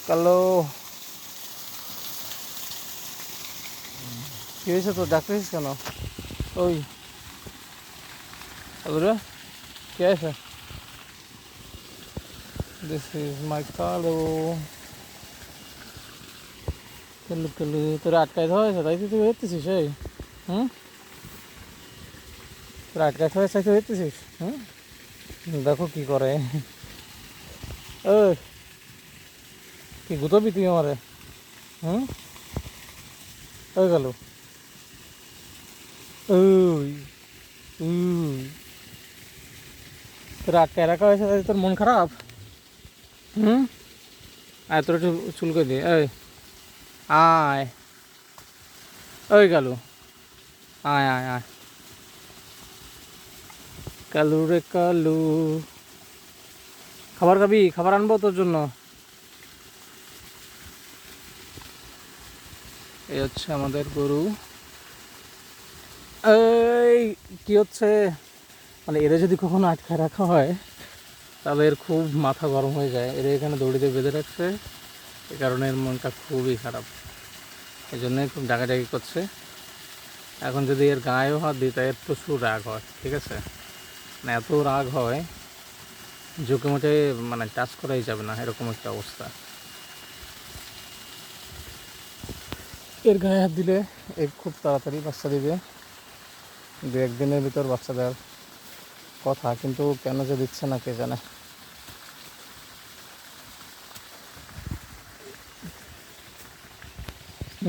কালো কি হয়েছে তো ডাকতেছিস কেন? ওই কালো রে, কে আছে? দিস ইজ মাই কালো। কালু কালু তোরা আটকায় হয়েছে তাই তুই হইতেছিস? এই হুম, তোরা আটকায় হয়ে চাইতে হইতেছিস? হুম, দেখো কি করে। ওই কি গুতবি তুই আমারে? হুম, ওই কালু, ওই ওই তোরা আটকায় রাখা হয়েছে তাই তোর মন খারাপ? হুম, আয় তোর একটু চুলকে দিয়ে। এই আয়, ওই কালু, আয় আয় আয়, কালু রে কালু। খাবার খাবি? খাবার আনবো তোর জন্য। এই হচ্ছে আমাদের গরু। এই কি হচ্ছে, মানে এরা যদি কখনো আটকায় রাখা হয় তাহলে এর খুব মাথা গরম হয়ে যায়। এরা এখানে দড়িতে বেঁধে রাখছে, এই কারণে এর মনটা খুবই খারাপ, এই জন্যই খুব ডাকাডাকি করছে। এখন যদি এর গায়েও হাত দিই তাই এর প্রচুর রাগ হয়, ঠিক আছে? মানে এত রাগ হয় ঝুঁকে মুখে মানে টাচ করাই যাবে না, এরকম একটা অবস্থা। এর গায়ে হাত দিলে এ খুব তাড়াতাড়ি বাচ্চা দিবে, 2-1 দিনের ভিতর বাচ্চা দেওয়ার কথা, কিন্তু কেন যে দিচ্ছে না কে জানে।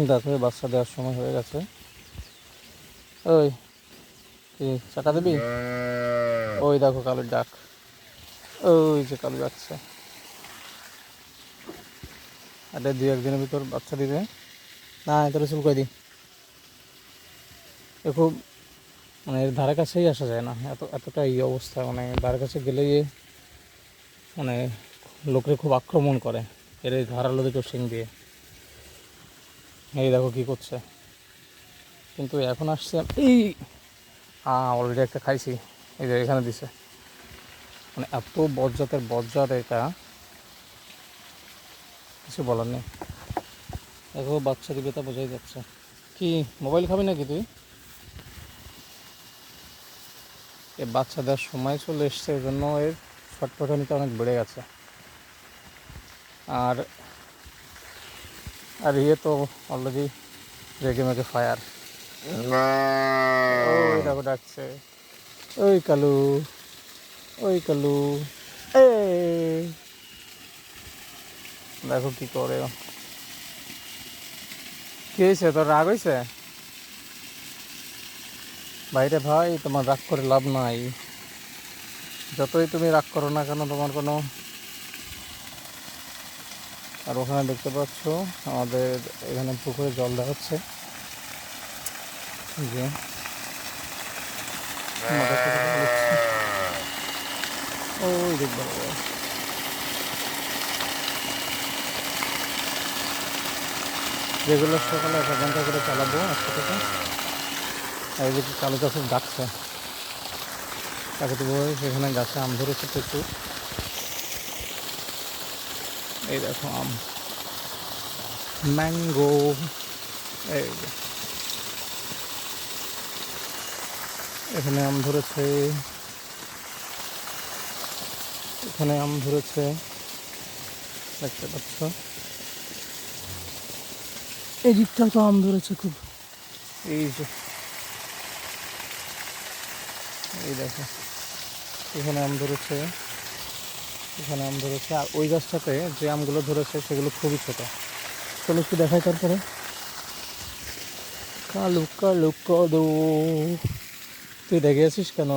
দেখো বাচ্চা দেওয়ার সময় হয়ে গেছে। ওই কি চাটা দিবি? ওই দেখো কালুর ডাক, ওই যে কালু যাচ্ছে। এটা 2-1 দিনের ভিতর বাচ্চা দিবে। না তোর চুল কই দি, এ খুব মানে এর ধারে কাছেই আসা যায় না, এতটা এই অবস্থা। মানে ধারে কাছে গেলেই মানে লোকের খুব আক্রমণ করে এর এই ধারালো দুটো শিং দিয়ে। এই দেখো কি করছে, কিন্তু এখন আসছে এই অলরেডি একটা খাইছি, এই যে এখানে দিছে। মানে এত বজ্জাতের বজ্জাত এটা, কিছু বলার নেই। দেখো বাচ্চা দিবে তা বোঝাই যাচ্ছে। কি মোবাইল খাবি নাকি তুই? এ বাচ্চা দেওয়ার সময় চলে এসছে, এই জন্য এর ছটফটানিটা অনেক বেড়ে গেছে। আর আর ইয়ে তো অলরেডি রেগে মেগে ফায়ার। ওই দেখো ডাকছে, ওই কালু, ওই কালু, এই দেখো কি করে। কি হয়েছে তোর, রাগ হয়েছে? বাইরে ভাই তোমার রাগ করে লাভ নাই, যতই তুমি রাগ করো না কেন তোমার কোনো। আর ওখানে দেখতে পাচ্ছ আমাদের এখানে পুকুরে জল দেওয়া হচ্ছে, যে মোটর থেকে জল দিচ্ছে। ওই দেখবো রেগুলার সকালে 1 ঘন্টা করে চালাবো আজকে থেকে। আর এদিকে কালুটা খুব ডাকছে, তাকে তো সেখানে গাছে আম ধরেছে প্রচুর। এই দেখো আম, ম্যাঙ্গো। এই যে এখানে আম ধরেছে, এখানে আম ধরেছে, দেখতে পাচ্ছ। এই দিকটাও তো আম ধরেছে খুব। এই যে এই দেখো এখানে আম ধরেছে, এখানে আম ধরেছে। আর ওই গাছটাতে যে আমগুলো ধরেছে সেগুলো খুবই ছোটো। চলো একটু দেখাই তারপরে। কালু কালু কদু, তুই দেখে আছিস কেন?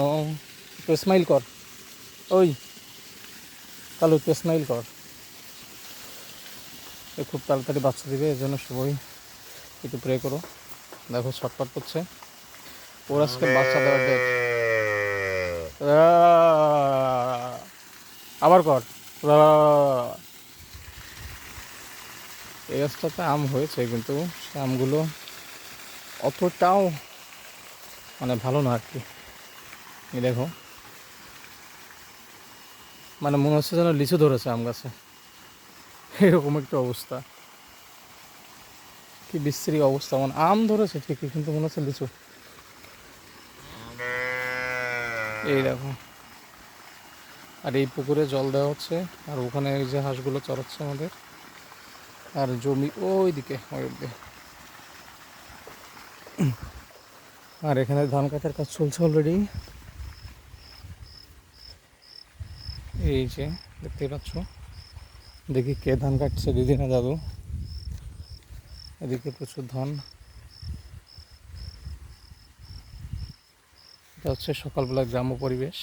একটু স্মাইল কর। ওই কালু একটু স্মাইল কর। এ খুব তাড়াতাড়ি বাচ্চা দিবে, এর জন্য সবাই একটু প্রে করো। দেখো ছটফট করছে, ওর আজকে বাচ্চা দেওয়ার ডেট। আবার কর। এই গাছটাতে আম হয়েছে, কিন্তু সে আমগুলো অতটাও মানে ভালো না আর কি। এই দেখো মানে মনে হচ্ছে যেন লিচু ধরেছে আম গাছে, এরকম একটা অবস্থা, কি বিশ্রী অবস্থা। মানে আম ধরেছে ঠিকই, কিন্তু মনে হচ্ছে লিচু। এই দেখো, আর এই পুকুরে জল দেওয়া হচ্ছে, আর ওখানে এই যে হাঁসগুলো চড়াচ্ছে আমাদের, আর জমি ওই দিকে ওই অব্দি। আর এখানে ধান কাটার কাজ চলছে অলরেডি। এই যে দেখতেই পাচ্ছ, দেখি কে ধান কাটছে, দিদি না দাদু। এদিকে প্রচুর ধান। এটা হচ্ছে সকালবেলা গ্রাম্য পরিবেশ।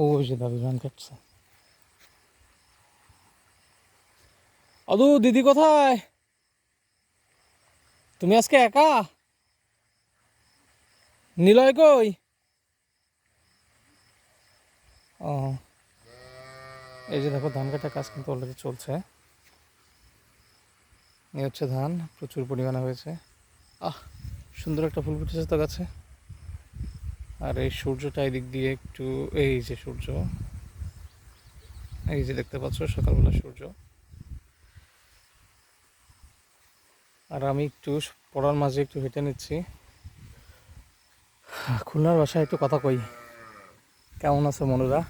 ওই যে দাদু ধান কাটছে। আদু দিদি কোথায়? তুমি আজকে একা? নিলয় কই? ও, এই যে দেখো ধান কাটার কাজ কিন্তু অলরেডি চলছে। এই হচ্ছে ধান, প্রচুর পরিমাণে হয়েছে। আহ, সুন্দর একটা ফুল ফুটেছে তো গাছে। আর এই সূর্যটা এই দিক দিয়ে একটু, এই যে সূর্য, এই যে দেখতে পাচ্ছ সকালবেলা সূর্য। আর আমি একটু পড়ার মাঝে একটু হেঁটে নিচ্ছি। খুলনার ভাষায় একটু কথা কই। কেমন আছে মনুরা?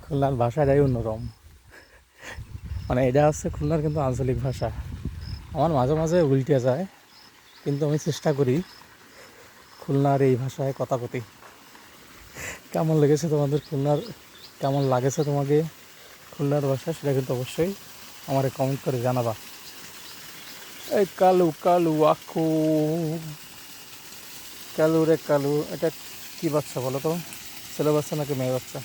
খুলনার ভাষাটাই অন্যরকম। মানে এটা হচ্ছে খুলনার কিন্তু আঞ্চলিক ভাষা। আমার মাঝে মাঝে উল্টে যায়, কিন্তু আমি চেষ্টা করি খুলনার এই ভাষায় কথা কতি। কেমন লেগেছে তোমাদের খুলনার, কেমন লাগেছে তোমাকে খুলনার ভাষা, সেটা কিন্তু অবশ্যই আমারে কমেন্ট করে জানাবা। এই কালু কালু আখু, কালু রে কালু, এটা কি বাচ্চা বলো তো? ছেলে বাচ্চা নাকি মেয়ে বাচ্চা?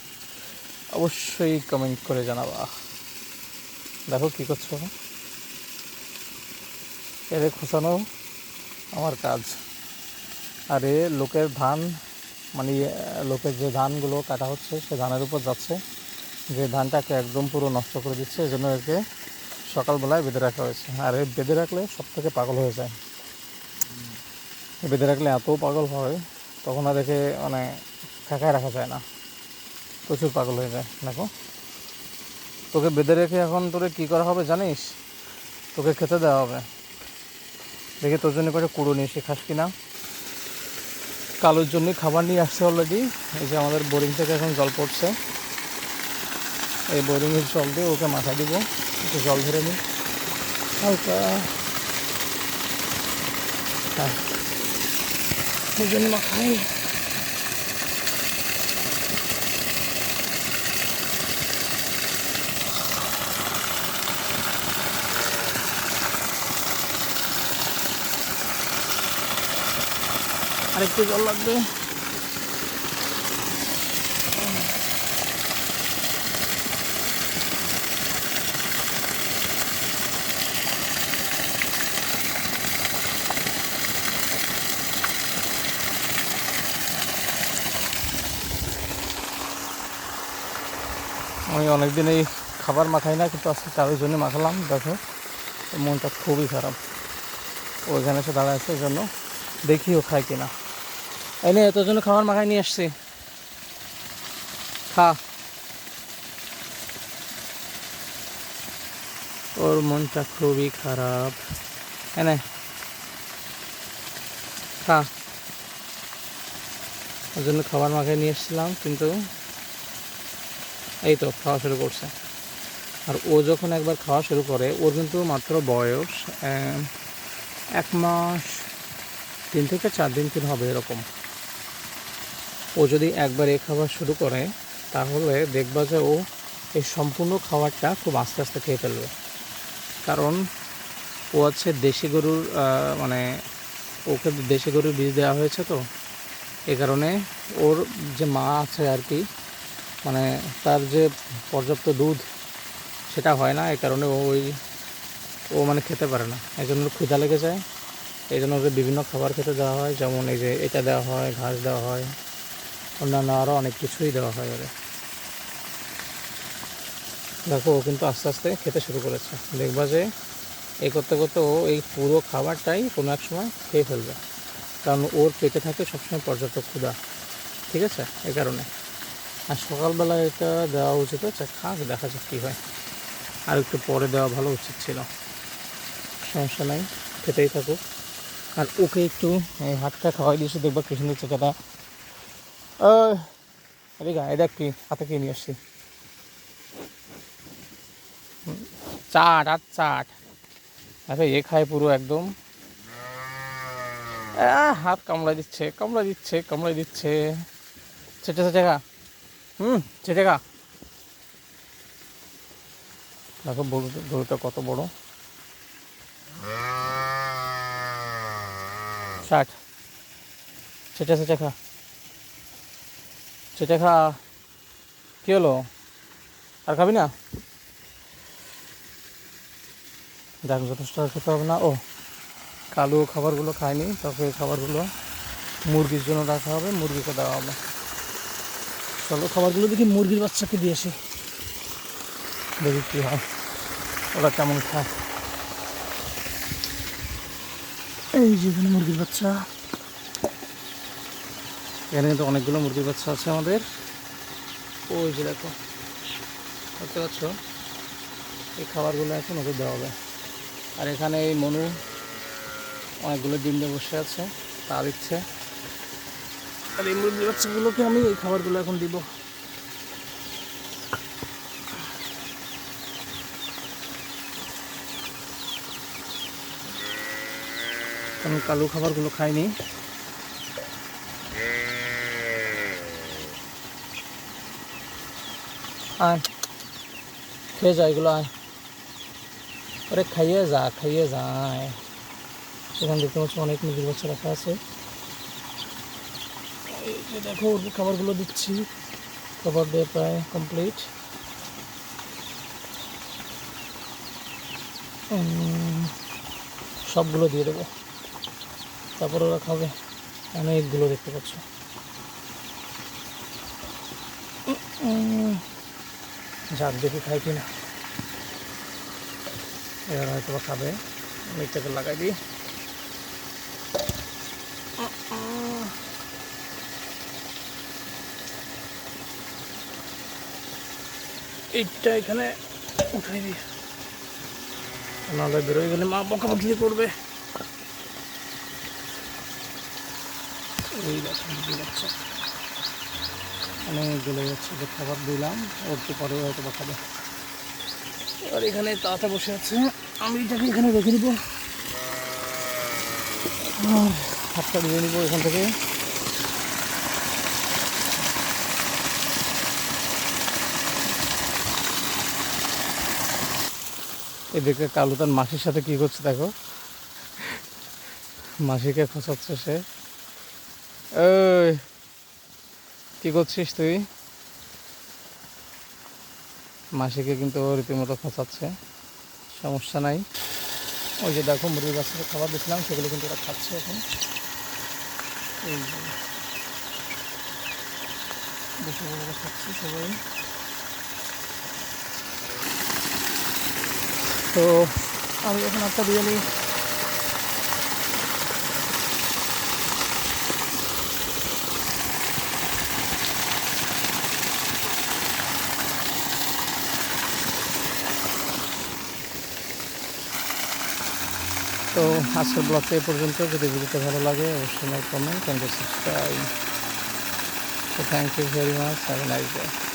অবশ্যই কমেন্ট করে জানাবা। দেখো কী করছো, এদের খোঁচানো আমার কাজ। আরে লোকের ধান, মানে লোকের যে ধানগুলো কাটা হচ্ছে সে ধানের উপর যাচ্ছে, যে ধানটাকে একদম পুরো নষ্ট করে দিচ্ছে। এই জন্য একে সকালবেলায় বেঁধে রাখা হয়েছে। আর এ বেঁধে রাখলে সব থেকে পাগল হয়ে যায়। বেঁধে রাখলে এত পাগল হয়, তখন আর একে মানে ঠেকায় রাখা যায় না, প্রচুর পাগল হয়ে যায়। দেখো, তোকে বেঁধে রেখে এখন তোরে কী করা হবে জানিস? তোকে খেতে দেওয়া হবে। দেখে তোর জন্য করে কুড়ো নিয়ে এসে খাস কিনা। কালোর জন্য খাবার নিয়ে আসছে অলরেডি। এই যে আমাদের বোরিং থেকে এখন জল পড়ছে, এই বোরিংয়ের জল দিয়ে ওকে মাথায় দিব, একটু জল ধরে নিই হালকা। হ্যাঁ, এই জন্য মাখাই। আরেকটু জল লাগবে। আমি অনেকদিন এই খাবার মাখাই না, কিন্তু আজকে কারোর জন্য মাখালাম। দেখো মনটা খুবই খারাপ, ওইখানে এসে দাঁড়ায় আছে, এই জন্য দেখি ও খায় কিনা। এই নে তোর জন্য খাবার মাখাই নিয়ে আসছি, খা। ওর মনটা খুবই খারাপ, এনে খা। ওর জন্য খাবার মাখাই নিয়ে এসেছিলাম, কিন্তু এই তো খাওয়া শুরু করছে। আর ও যখন একবার খাওয়া শুরু করে, ওর কিন্তু মাত্র বয়স 1 মাস 3 থেকে 4 দিন কিন্তু হবে এরকম। ও যদি একবার এ খাবার শুরু করে, তাহলে দেখবা যে ও এই সম্পূর্ণ খাবারটা খুব আস্তে আস্তে খেয়ে ফেলবে। কারণ ও হচ্ছে দেশি গরুর, মানে ওকে দেশি গরুর বীজ দেওয়া হয়েছে, তো এই কারণে ওর যে মা আছে আর কি, মানে তার যে পর্যাপ্ত দুধ সেটা হয় না। এই কারণে ও মানে খেতে পারে না, এই জন্য ক্ষুধা লেগে যায়। এই জন্য ওকে বিভিন্ন খাবার খেতে দেওয়া হয়, যেমন এই যে এটা দেওয়া হয়, ঘাস দেওয়া হয়, অন্যান্য আরও অনেক কিছুই দেওয়া হয় ওরে। দেখো ও কিন্তু আস্তে আস্তে খেতে শুরু করেছে, দেখবা যে এই করতে করতে ও এই পুরো খাবারটাই কোনো এক সময় খেয়ে ফেলবে। কারণ ওর পেটে থাকে সবসময় পর্যাপ্ত ক্ষুধা, ঠিক আছে, এই কারণে। আর সকালবেলা এটা দেওয়া উচিত, আচ্ছা খাক, দেখা যাক কী হয়। আর একটু পরে দেওয়া ভালো উচিত ছিল, সমস্যা নাই, খেতেই থাকুক। আর ওকে একটু এই হাতটা খাওয়াই দিয়েছি, দেখবা কি সুন্দর চেকাটা। এদিকে আয়, দেখ কি হাতে কি নিয়ে আসছি, চাট আর চাট। আরে এ খায় পুরো একদম, হাত কামড়াই দিচ্ছে, কামড়াই দিচ্ছে, কামড়াই দিচ্ছে। চেটে চেটে খা, চেটে খা। দেখো গরুটা কত বড়। ষাট, চেটে চেটে খা, চেটে খা। কী হলো, আর খাবি না? দেখ যথেষ্ট আর খেতে হবে না। ও কালো খাবারগুলো খায়নি, তবে খাবারগুলো মুরগির জন্য রাখা হবে, মুরগিকে দেওয়া হবে। চলো খাবারগুলো দেখি মুরগির বাচ্চাকে দিয়েছি, দেখি কী হয়, ওরা কেমন খায়। এই যেখানে মুরগির বাচ্চা, এখানে কিন্তু অনেকগুলো মুরগির বাচ্চা আছে আমাদের। ওই যে দেখো, দেখতে পাচ্ছ, এই খাবারগুলো এখন ওদের দেওয়া হবে। আর এখানে এই মনু অনেকগুলো ডিম দিয়ে বসে আছে, তা দিচ্ছে। আর এই মুরগির বাচ্চাগুলোকে আমি এই খাবারগুলো এখন দিব। আমি কালো খাবারগুলো খাইনি। আয় খেয়ে যা এগুলো, আয় আরে খাইয়ে যা, খাইয়ে যায়। এখানে দেখতে পাচ্ছি অনেক মুরগির বাচ্চা রাখা আছে। এই যে দেখো ওর খাবারগুলো দিচ্ছি, খাবার দিয়ে প্রায় কমপ্লিট। সবগুলো দিয়ে দেবো, তারপর ওরা খাবে। অনেকগুলো দেখতে পাচ্ছ। যাক দেখি খাই কিনা, এবার হয়তো বা খাবে। মিটটাকে লাগাই দিই। এইটা এখানে উঠাই দিই, নাহলে বেরোয় গেলে মা বকাবকি করবে। এই বাচ্চা অনেকগুলো যাচ্ছে, যে খাবার দিলাম, ওর তো পরে হয়তো বা খাবে। আর এখানে তাতে বসে আছে, আমি এটাকে এখানে রেখে দিব, হাতটা ধুয়ে নিব এখান থেকে। এদিকে কালু তার মাসির সাথে কি করছে দেখো, মাসিকে খসাচ্ছে সে। ওই কি করছিস তুই? মাসিকে কিন্তু রীতিমতো খসাচ্ছে, সমস্যা নাই। ওই যে দেখো মুরগির বাচ্চাকে খাবার দিয়েছিলাম, সেগুলো কিন্তু ওরা খাচ্ছে এখন। এই বসে বলে খাচ্ছে সবাই। তো আমি এখন একটা দিয়ে নিই। তো আজকের ব্লগটা এই পর্যন্ত। যদি ভিডিওটা ভালো লাগে অবশ্যই like, comment and subscribe. So thank you very much. Have a nice day.